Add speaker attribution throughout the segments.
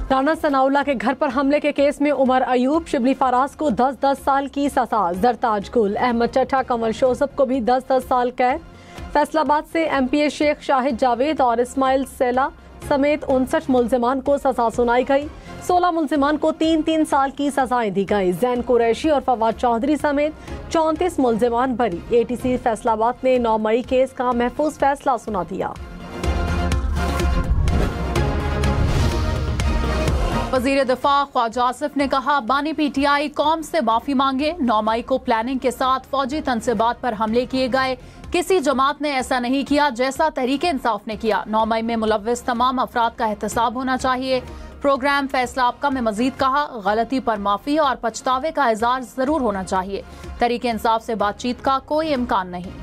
Speaker 1: राना सनाउल्लाह के घर पर हमले के केस में उमर अयूब, शिबली फराज को 10-10 साल की सजा, जरताज गुल, अहमद चट्टा, कमल शोजब को भी 10-10 साल कैद। फैसलाबाद से एमपीए शेख शाहिद जावेद और इस्माइल सेला समेत 59 मुल्जिमान को सजा सुनाई गई। 16 मुल्जिमान को 3-3 साल की सजाएं दी गई। जैन कुरैशी और फवाद चौधरी समेत 34 मुल्जिमान बरी। एटीसी फैसलाबाद ने 9 मई केस का महफूज फैसला सुना दिया।
Speaker 2: वजीर दिफा ख्वाजा आसिफ ने कहा, बानी पीटीआई कौम से माफी मांगे। 9 मई को प्लानिंग के साथ फौजी तनसीबात पर हमले किए गए। किसी जमात ने ऐसा नहीं किया जैसा तहरीक इंसाफ ने किया। 9 मई में मुलव्विस तमाम अफराद का एहतसाब होना चाहिए। प्रोग्राम फैसला आपका में मजीद कहा, गलती पर माफी और पछतावे का इजहार जरूर होना चाहिए। तहरीक इंसाफ से बातचीत का कोई इम्कान नहीं।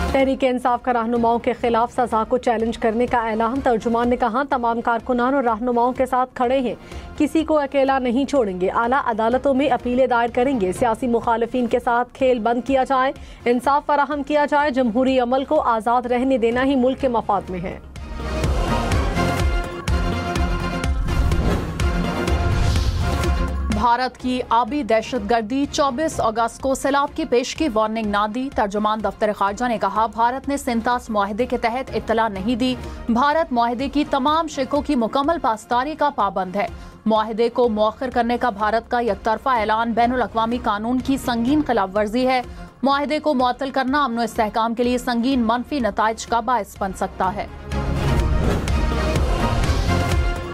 Speaker 1: तहरीक इंसाफ का रहनुमाओं के खिलाफ सजा को चैलेंज करने का ऐलान। तर्जुमान ने कहा, तमाम कारकुनान और रहनुमाओं के साथ खड़े हैं, किसी को अकेला नहीं छोड़ेंगे। आला अदालतों में अपीलें दायर करेंगे। सियासी मुखालिफिन के साथ खेल बंद किया जाए, इंसाफ फराहम किया जाए। जमहूरी अमल को आज़ाद रहने देना ही मुल्क के मफाद में है।
Speaker 2: भारत की आबी दहशतगर्दी, 24 अगस्त को सैलाब की पेशगी वार्निंग ना दी। तर्जुमान दफ्तर खारजा ने कहा, भारत ने सिंतास मुआहदे के तहत इत्तला नहीं दी। भारत मुआहदे की तमाम शिकों की मुकम्मल पासदारी का पाबंद है। मुआहदे को मौखर करने का भारत का यकतरफा ऐलान बैनुल अक़वामी कानून की संगीन खिलाफ वर्जी है। मुआहदे को मुअत्तल करना अमन व इस्तेहकाम के लिए संगीन मनफी नताइज का बायस बन सकता है।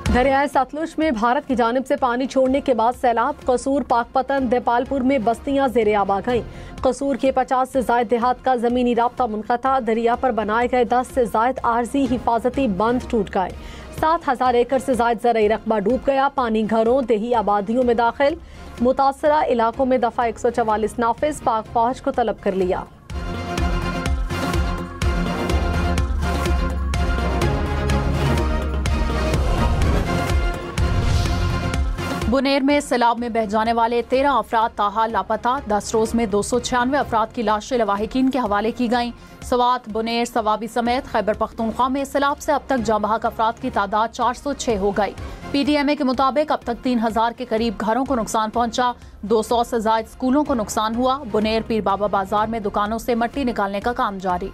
Speaker 1: दरियाए सतलुज में भारत की जानिब से पानी छोड़ने के बाद सैलाब। कसूर, पाकपतन, देपालपुर में बस्तियां ज़ेरे आब आ गईं। कसूर के 50 से ज़ायद देहात का ज़मीनी राब्ता मुनक़ता। दरिया पर बनाए गए 10 से ज़ायद आर्जी हिफाजती बंद टूट गए। 7000 एकड़ से ज़ायद ज़रई रकबा डूब गया। पानी घरों, देही आबादियों में दाखिल। मुतासरा इलाकों में दफ़ा 144 नाफिज। पाक फौज को तलब कर लिया।
Speaker 2: बुनेर में सैलाब में बह जाने वाले 13 अफराद ताहाल लापता। 10 रोज में 296 अफराद की लाशें लवाहिकीन के हवाले की गईं। सवात, बुनेर, सवाबी समेत खैबर पख्तूनख्वा में सैलाब से अब तक जाँ बहक अफराद की तादाद 406 हो गई। पीडीएमए के मुताबिक अब तक 3000 के करीब घरों को नुकसान पहुंचा। 200 से ज्यादा स्कूलों को नुकसान हुआ। बुनेर पीर बाबा बाजार में दुकानों से मट्टी निकालने का काम जारी।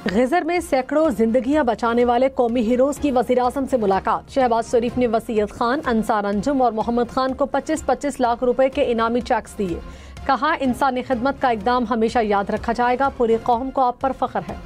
Speaker 1: ग़िज़र में सैकड़ों जिंदगियां बचाने वाले कौमी हीरोज की वज़ीर-ए-आज़म से मुलाकात। शहबाज शरीफ ने वसीयत खान, अंसार अंजुम और मोहम्मद खान को 25-25 लाख रुपए के इनामी चेक्स दिए। कहा, इंसानी खिदमत का इकदाम हमेशा याद रखा जाएगा। पूरी कौम को आप पर फख्र है।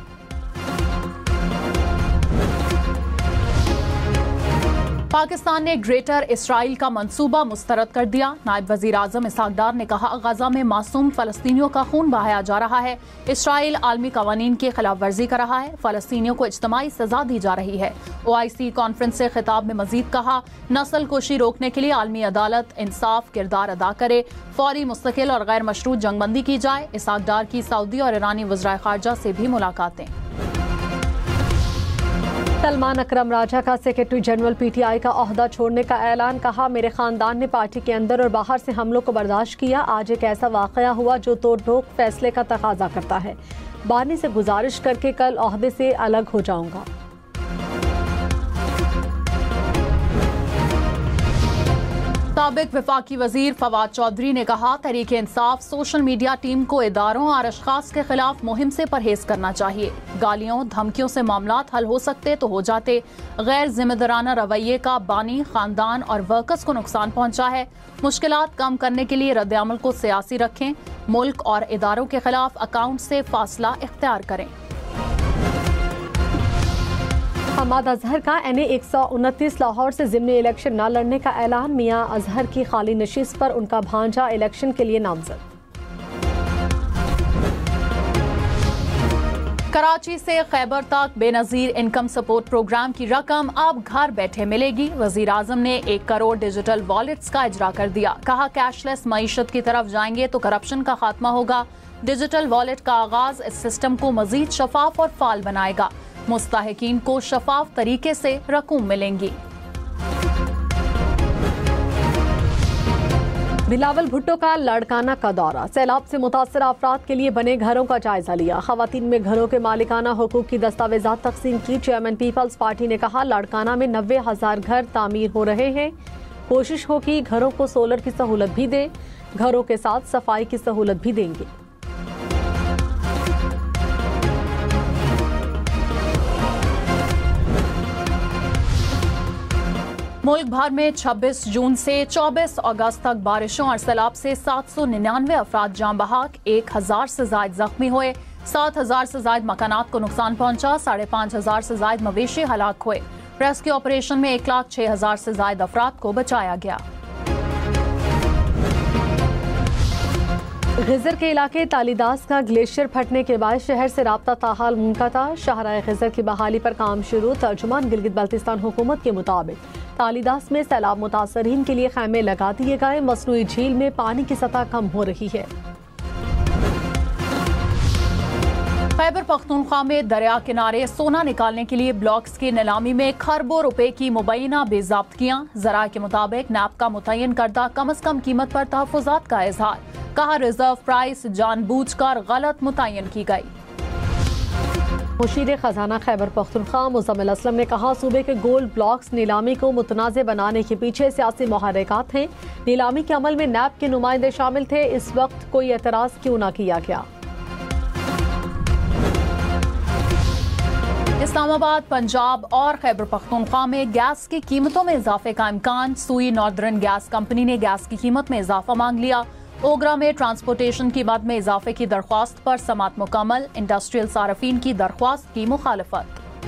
Speaker 2: पाकिस्तान ने ग्रेटर इसराइल का मंसूबा मुस्तरद कर दिया। नायब वजीर आजम इसहाक डार ने कहा, गजा में मासूम फलस्तीनियों का खून बहाया जा रहा है। इसराइल आलमी कवानीन की खिलाफ वर्जी कर रहा है। फलस्तीनियों को इज्तमाई सजा दी जा रही है। OIC कॉन्फ्रेंस से खिताब में मजीद कहा, नस्ल कुशी रोकने के लिए आलमी अदालत इंसाफ किरदार अदा करे। फौरी, मुस्तकिल और गैर मशरूत जंगबंदी की जाए। इसहाक डार की सऊदी और ईरानी वज़राए खारजा से भी मुलाकातें।
Speaker 1: सलमान अकरम राजा का सेक्रेटरी जनरल PTI का ओहदा छोड़ने का ऐलान। कहा, मेरे खानदान ने पार्टी के अंदर और बाहर से हमलों को बर्दाश्त किया। आज एक ऐसा वाकया हुआ जो तोड़ ठोक फैसले का तकाजा करता है। बानी से गुजारिश करके कल ओहदे से अलग हो जाऊंगा।
Speaker 2: साबिक वफाकी वजीर फवाद चौधरी ने कहा, Tehreek Insaf social media team को इदारों और अशखास के खिलाफ मुहिम से परहेज करना चाहिए। गालियों धमकियों से मामलात हल हो सकते तो हो जाते। गैर जिम्मेदाराना रवैये का बानी, खानदान और वर्कर्स को नुकसान पहुंचा है। मुश्किलात कम करने के लिए रद्द-ए-अमल को सियासी रखें। मुल्क और इदारों के खिलाफ अकाउंट से फासला इख्तियार करें।
Speaker 1: हमाद अजहर का NA 129 लाहौर से ज़िमनी इलेक्शन न लड़ने का ऐलान। मियां अजहर की खाली नशिस्त पर उनका भांजा इलेक्शन के लिए नामजद।
Speaker 2: कराची से खैबर तक बेनजीर इनकम सपोर्ट प्रोग्राम की रकम अब घर बैठे मिलेगी। वजीर आजम ने 1 करोड़ डिजिटल वॉलेट्स का इजरा कर दिया। कहा, कैशलेस मईशत की तरफ जाएंगे तो करप्शन का खात्मा होगा। डिजिटल वॉलेट का आगाज इस सिस्टम को मजीद शफाफ और फाल बनाएगा। मुस्तहिकीन को शफाफ तरीके से रकूम मिलेंगी।
Speaker 1: बिलावल भुट्टो का लाड़काना का दौरा, सैलाब से मुतासर अफराद के लिए बने घरों का जायजा लिया। खवातीन में घरों के मालिकाना हुकूक की दस्तावेजात तकसीम की। चेयरमैन पीपल्स पार्टी ने कहा, लाड़काना में 90,000 घर तामीर हो रहे हैं। कोशिश हो कि घरों को सोलर की सहूलत भी दें, घरों के साथ सफाई की सहूलत भी देंगे।
Speaker 2: मुल्क भर में 26 जून से 24 अगस्त तक बारिशों और सैलाब से 799 अफराद जान बहक, 1000 से ज्यादा जख्मी हुए, 7000 से ज्यादा मकानात को नुकसान पहुंचा, 5500 से ज्यादा मवेशी हलाक हुए। रेस्क्यू ऑपरेशन में 1,06,000 से ज्यादा अफराद को बचाया गया।
Speaker 1: गिजर के इलाके तालीदास का ग्लेशियर फटने के बाद शहर से राब्ता ताहाल मुनक़ता। शाहराह गिजर की बहाली पर काम शुरू। तर्जुमान गिलगित बल्तिस्तान हुकूमत के मुताबिक तालीदास में सैलाब मुतासरीन के लिए खैमे लगा दिए गए। मसनूई झील में पानी की सतह कम हो रही है।
Speaker 2: खैबर पख्तूनख्वा में दरिया किनारे सोना निकालने के लिए ब्लॉक्स की नीलामी में खरबों रुपए की मुबैना बेज़ाब्तियां। ज़रा के मुताबिक नैब का मुतय्यन करदा कम अज कम कीमत पर तहफ़्फ़ुज़ात का इजहार। कहा, रिजर्व प्राइस जानबूझकर गलत मुतय्यन की गई।
Speaker 1: मुशीर खजाना खैबर पख्तूनख्वा मुज़म्मिल असलम ने कहा, सूबे के गोल्ड ब्लॉक्स नीलामी को मुतनाज़ बनाने के पीछे सियासी मुहर्रिकात हैं। नीलामी के अमल में नैब के नुमाइंदे शामिल थे। इस वक्त कोई एतराज़ क्यों न किया गया।
Speaker 2: इस्लामाबाद, पंजाब और खैबर पख्तूनख्वा में गैस की कीमतों में इजाफे का इम्कान। सुई नॉर्दर्न गैस कंपनी ने गैस की कीमत में इजाफा मांग लिया। ओगरा में ट्रांसपोर्टेशन की मद में इजाफे की दरख्वास्त पर समात मुकम्मल। इंडस्ट्रियल सारफीन की दरख्वास्त की मुखालफत।